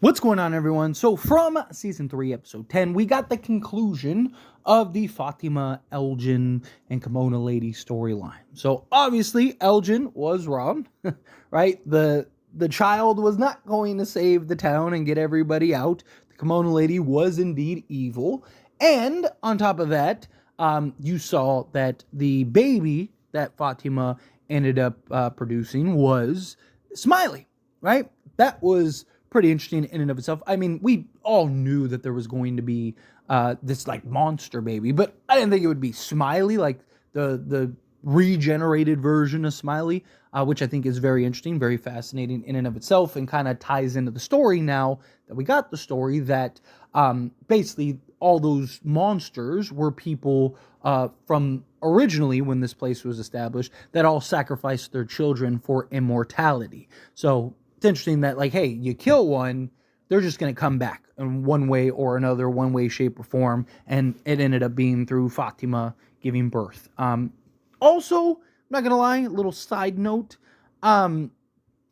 What's going on, everyone? So from season 3, episode 10, we got the conclusion of the Fatima, Elgin, and Kimono Lady storyline. So obviously, Elgin was wrong, right? The child was not going to save the town and get everybody out. The Kimono Lady was indeed evil. And on top of that, you saw that the baby that Fatima ended up producing was Smiley, right? That was pretty interesting in and of itself. I mean, we all knew that there was going to be this like monster baby, but I didn't think it would be Smiley, like the regenerated version of Smiley, which I think is very interesting, very fascinating in and of itself, and kind of ties into the story now that we got the story that basically all those monsters were people from originally when this place was established that all sacrificed their children for immortality. So it's interesting that, like, hey, you kill one, they're just going to come back in one way or another, one way, shape, or form, and it ended up being through Fatima giving birth. Also, I'm not going to lie, a little side note, I'm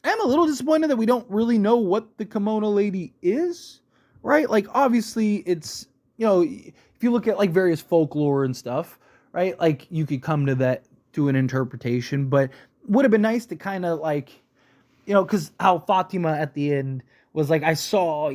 a little disappointed that we don't really know what the Kimono Lady is, right? Like, obviously, it's, if you look at, like, various folklore and stuff, right, like, you could come to that, to an interpretation, but would have been nice to kind of, like, because how Fatima at the end was like, I saw,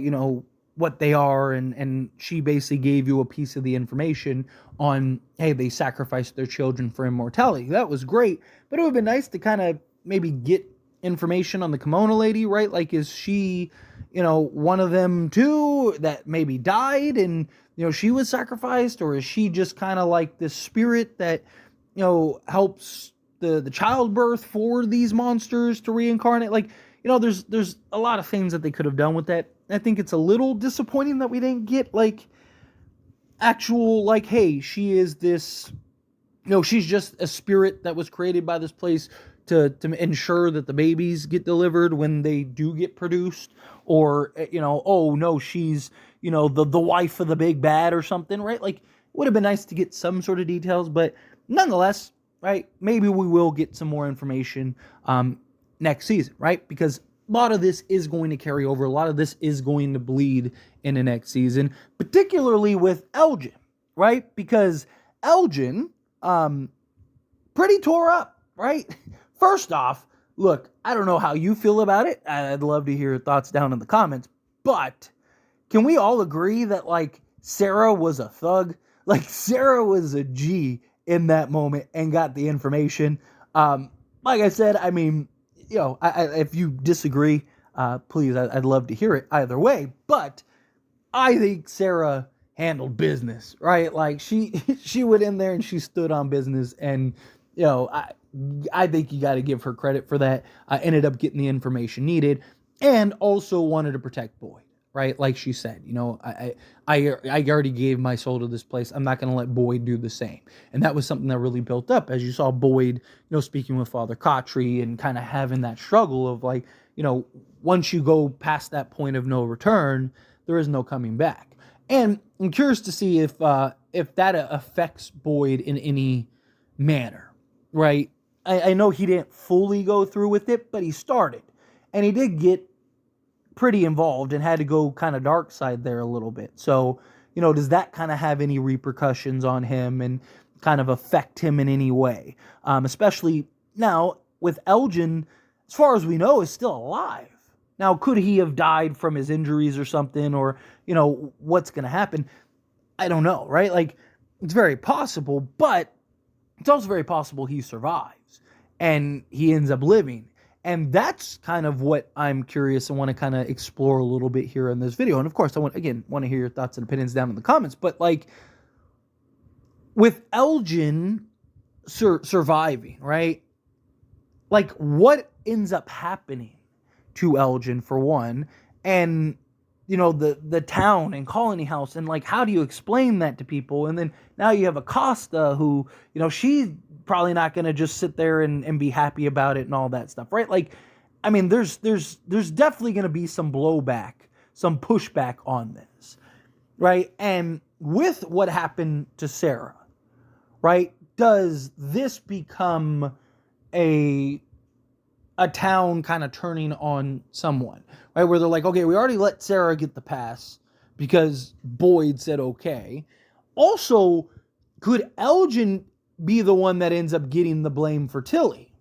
what they are, and she basically gave you a piece of the information on, hey, they sacrificed their children for immortality. That was great, but it would have been nice to kind of maybe get information on the Kimono Lady, right? Like, is she, one of them too that maybe died and, she was sacrificed, or is she just kind of like this spirit that, helps the childbirth for these monsters to reincarnate? Like, there's a lot of things that they could have done with that. I think it's a little disappointing that we didn't get, like, actual, like, hey, she is this, she's just a spirit that was created by this place to ensure that the babies get delivered when they do get produced, or, oh, no, she's, the wife of the big bad or something, right? Like, it would have been nice to get some sort of details, but nonetheless, right, maybe we will get some more information next season, right? Because a lot of this is going to carry over. A lot of this is going to bleed in the next season, particularly with Elgin, right? Because Elgin, pretty tore up, right? First off, look, I don't know how you feel about it. I'd love to hear your thoughts down in the comments, but can we all agree that, like, Sarah was a thug? Like, Sarah was a G in that moment and got the information. Like I said, I mean, if you disagree, please, I'd love to hear it either way. But I think Sarah handled business, right? Like, she went in there and she stood on business, and I think you got to give her credit for that. Ended up getting the information needed, and also wanted to protect Boyd. Right, like she said, I already gave my soul to this place. I'm not going to let Boyd do the same. And that was something that really built up as you saw Boyd, speaking with Father Kotri and kind of having that struggle of, like, once you go past that point of no return, there is no coming back. And I'm curious to see if that affects Boyd in any manner, right? I know he didn't fully go through with it, but he started, and he did get pretty involved and had to go kind of dark side there a little bit. So, does that kind of have any repercussions on him and kind of affect him in any way? Especially now with Elgin, as far as we know, is still alive. Now, could he have died from his injuries or something, or, what's going to happen? I don't know, right? Like, it's very possible, but it's also very possible he survives and he ends up living. And that's kind of what I'm curious and want to kind of explore a little bit here in this video. And of course, I want to hear your thoughts and opinions down in the comments. But, like, with Elgin surviving, right? Like, what ends up happening to Elgin, for one? And, the town and colony house, and, like, how do you explain that to people? And then now you have Acosta who, she's probably not going to just sit there and be happy about it and all that stuff, right? Like, I mean, there's definitely going to be some blowback, some pushback on this, right? And with what happened to Sarah, right, does this become a a town kind of turning on someone, right? Where they're like, okay, we already let Sarah get the pass because Boyd said okay. Also, could Elgin be the one that ends up getting the blame for Tillie?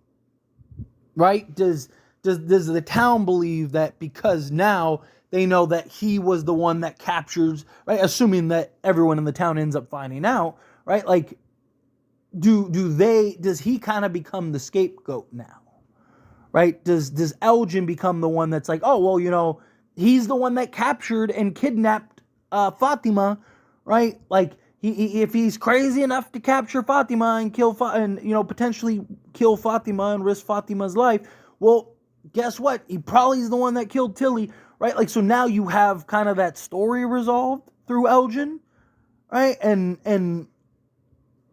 Right? Does the town believe that because now they know that he was the one that captures, right? Assuming that everyone in the town ends up finding out, right? Like, does he kind of become the scapegoat now? Right? Does Elgin become the one that's like, oh, well, he's the one that captured and kidnapped Fatima, right? Like, if he's crazy enough to capture Fatima and potentially kill Fatima and risk Fatima's life, well, guess what? He probably is the one that killed Tillie, right? Like, so now you have kind of that story resolved through Elgin, right?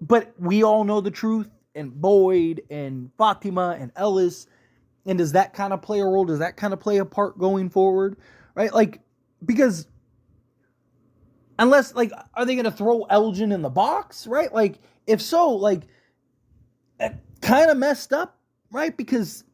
But we all know the truth, and Boyd and Fatima and Ellis. And does that kind of play a role? Does that kind of play a part going forward? Right? Like, because unless, like, are they going to throw Elgin in the box? Right? Like, if so, like, that kind of messed up, right? Because,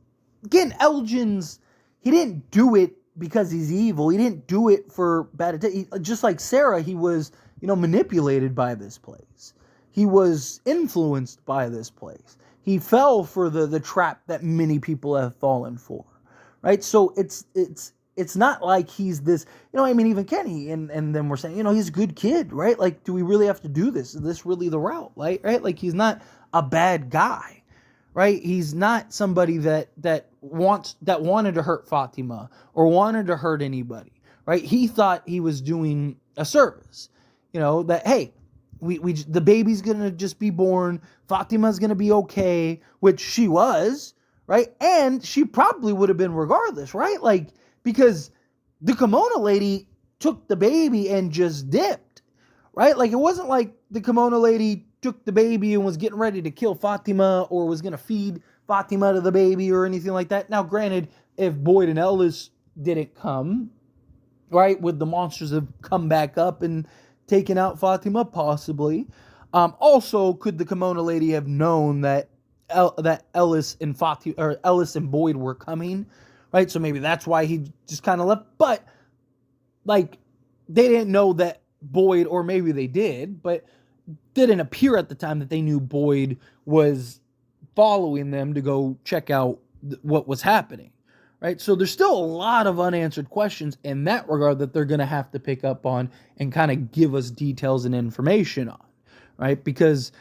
again, he didn't do it because he's evil. He didn't do it for bad intent. Just like Sarah, he was, manipulated by this place. He was influenced by this place. He fell for the trap that many people have fallen for, right? So it's not like he's this, even Kenny, and then we're saying, he's a good kid, right? Like, do we really have to do this? Is this really the route, right? Like, he's not a bad guy, right? He's not somebody that wanted to hurt Fatima or wanted to hurt anybody, right? He thought he was doing a service, that, hey, the baby's gonna just be born. Fatima's gonna be okay, which she was, right? And she probably would have been regardless, right? Like, because the kimono lady took the baby and just dipped, right? Like, it wasn't like the kimono lady took the baby and was getting ready to kill Fatima or was gonna feed Fatima to the baby or anything like that. Now, granted, if Boyd and Ellis didn't come, right, would the monsters have come back up and taken out Fatima? Possibly. Also, could the kimono lady have known that Ellis and Fatima, or Ellis and Boyd were coming, right? So maybe that's why he just kind of left. But, like, they didn't know that Boyd, or maybe they did, but didn't appear at the time that they knew Boyd was following them to go check out what was happening. Right? So there's still a lot of unanswered questions in that regard that they're going to have to pick up on and kind of give us details and information on, right? Because,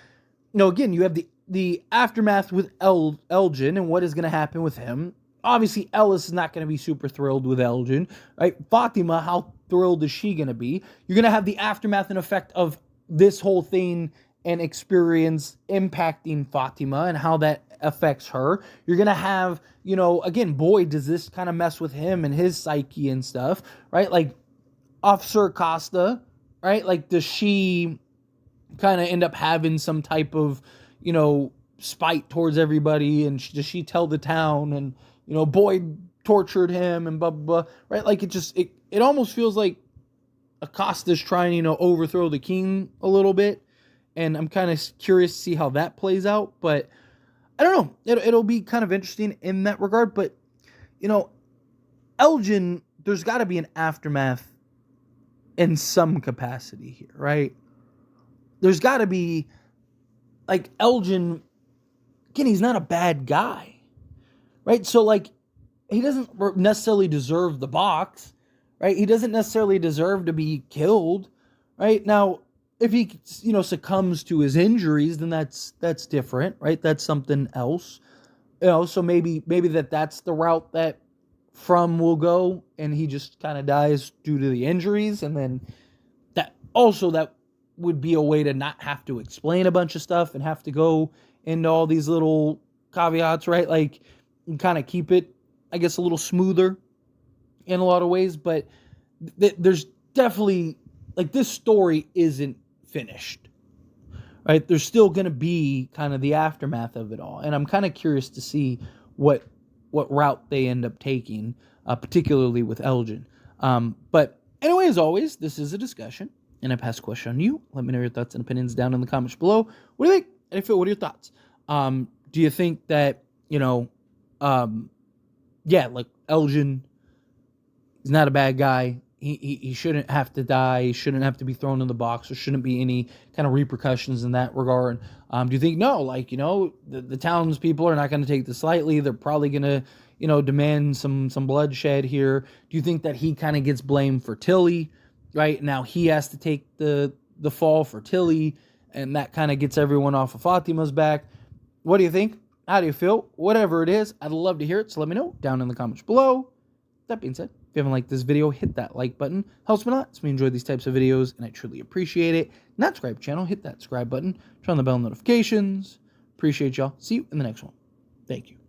again, you have the aftermath with Elgin and what is going to happen with him. Obviously, Ellis is not going to be super thrilled with Elgin, right? Fatima, how thrilled is she going to be? You're going to have the aftermath and effect of this whole thing and experience impacting Fatima and how that affects her. You're going to have, again, Boyd, does this kind of mess with him and his psyche and stuff, right? Like, Officer Acosta, right? Like, does she kind of end up having some type of, spite towards everybody? And does she tell the town? And, Boyd tortured him and blah, blah, blah, right? Like, it almost feels like Acosta's trying, overthrow the king a little bit. And I'm kind of curious to see how that plays out. But I don't know. It'll be kind of interesting in that regard. But, Elgin, there's got to be an aftermath in some capacity here, right? There's got to be, like, Elgin, again, he's not a bad guy, right? So, like, he doesn't necessarily deserve the box, right? He doesn't necessarily deserve to be killed, right? Now, if he, succumbs to his injuries, then that's different, right? That's something else, so maybe that's the route that From will go, and he just kind of dies due to the injuries, and then that would be a way to not have to explain a bunch of stuff and have to go into all these little caveats, right? Like, and kind of keep it, I guess, a little smoother in a lot of ways, but there's definitely, like, this story isn't finished, right? There's still going to be kind of the aftermath of it all. And I'm kind of curious to see what route they end up taking, particularly with Elgin. But anyway, as always, this is a discussion, and I pass a question on you. Let me know your thoughts and opinions down in the comments below. What do you think? And if what are your thoughts? Do you think that, yeah, like Elgin is not a bad guy. He shouldn't have to die. He shouldn't have to be thrown in the box. There shouldn't be any kind of repercussions in that regard. Do you think, no, like, the townspeople are not going to take this lightly. They're probably going to, demand some bloodshed here. Do you think that he kind of gets blamed for Tillie, right? Now he has to take the fall for Tillie, and that kind of gets everyone off of Fatima's back. What do you think? How do you feel? Whatever it is, I'd love to hear it. So let me know down in the comments below. That being said, if you haven't liked this video, hit that like button. Helps me a lot. So we enjoy these types of videos, and I truly appreciate it. Not subscribe to the channel, hit that subscribe button. Turn on the bell notifications. Appreciate y'all. See you in the next one. Thank you.